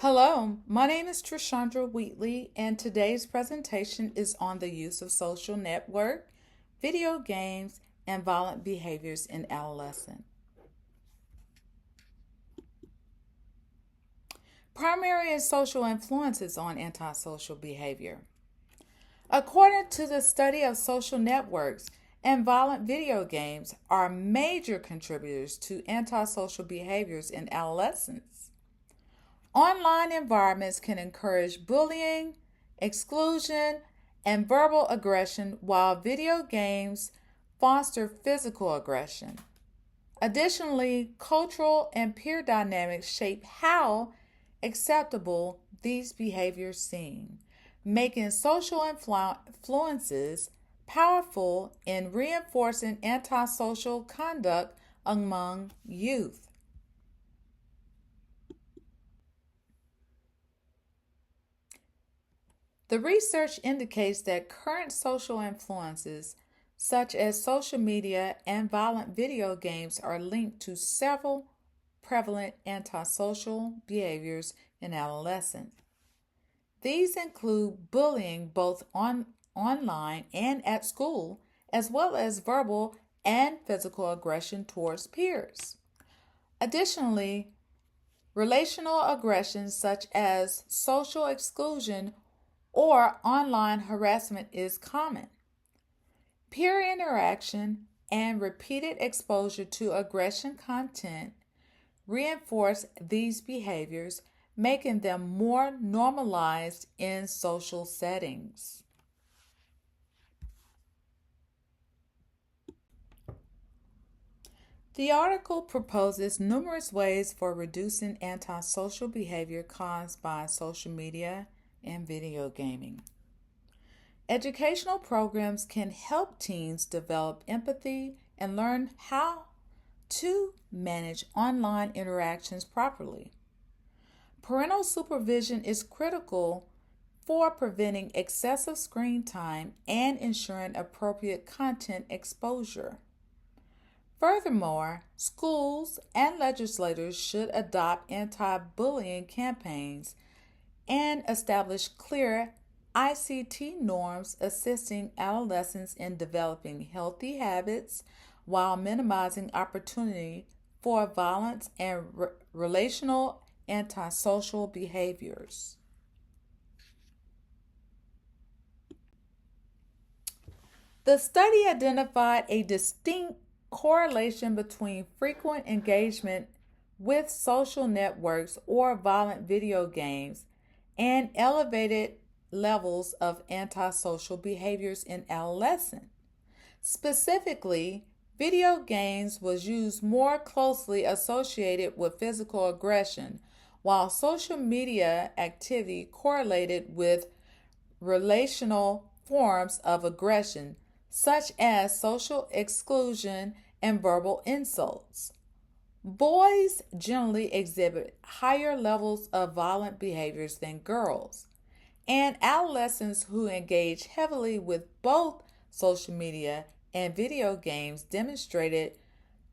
Hello, my name is Trishandra Wheatley, and today's presentation is on the use of social network, video games, and violent behaviors in adolescence. Primary and social influences on antisocial behavior. According to the study of social networks and violent video games are major contributors to antisocial behaviors in adolescence. Online environments can encourage bullying, exclusion, and verbal aggression, while video games foster physical aggression. Additionally, cultural and peer dynamics shape how acceptable these behaviors seem, making social influences powerful in reinforcing antisocial conduct among youth. The research indicates that current social influences, such as social media and violent video games, are linked to several prevalent antisocial behaviors in adolescents. These include bullying both online and at school, as well as verbal and physical aggression towards peers. Additionally, relational aggression such as social exclusion or online harassment is common. Peer interaction and repeated exposure to aggression content reinforce these behaviors, making them more normalized in social settings. The article proposes numerous ways for reducing antisocial behavior caused by social media and video gaming. Educational programs can help teens develop empathy and learn how to manage online interactions properly. Parental supervision is critical for preventing excessive screen time and ensuring appropriate content exposure. Furthermore, schools and legislators should adopt anti-bullying campaigns and establish clear ICT norms assisting adolescents in developing healthy habits while minimizing opportunity for violence and relational antisocial behaviors. The study identified a distinct correlation between frequent engagement with social networks or violent video games and elevated levels of antisocial behaviors in adolescents. Specifically, video games was used more closely associated with physical aggression, while social media activity correlated with relational forms of aggression, such as social exclusion and verbal insults. Boys generally exhibit higher levels of violent behaviors than girls, and adolescents who engage heavily with both social media and video games demonstrated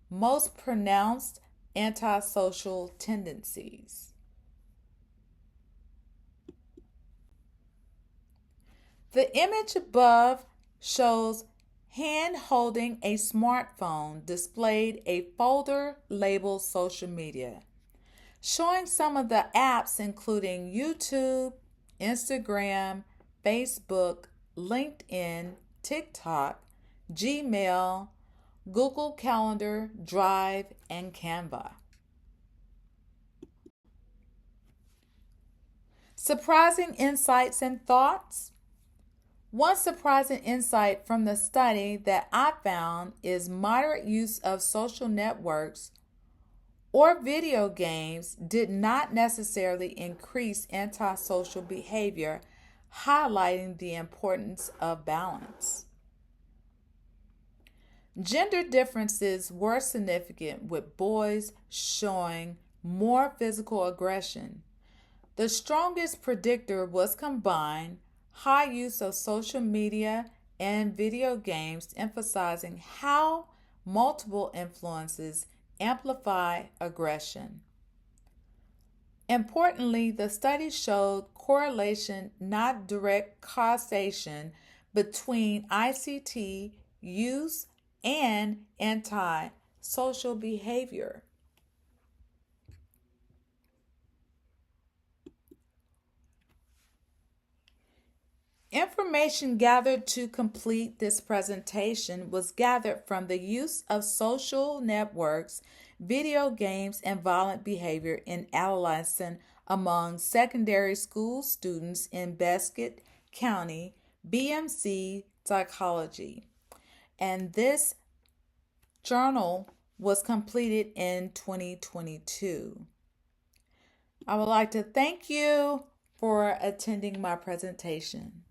most pronounced antisocial tendencies. The image above shows hand holding a smartphone displayed a folder labeled social media, showing some of the apps including YouTube, Instagram, Facebook, LinkedIn, TikTok, Gmail, Google Calendar, Drive, and Canva. Surprising insights and thoughts? One surprising insight from the study that I found is moderate use of social networks or video games did not necessarily increase antisocial behavior, highlighting the importance of balance. Gender differences were significant, with boys showing more physical aggression. The strongest predictor was combined high use of social media and video games, emphasizing how multiple influences amplify aggression. Importantly, the study showed correlation, not direct causation, between ICT use and antisocial behavior. Information gathered to complete this presentation was gathered from the use of social networks, video games, and violent behavior in adolescence among secondary school students in Biscuit County, BMC Psychology. And this journal was completed in 2022. I would like to thank you for attending my presentation.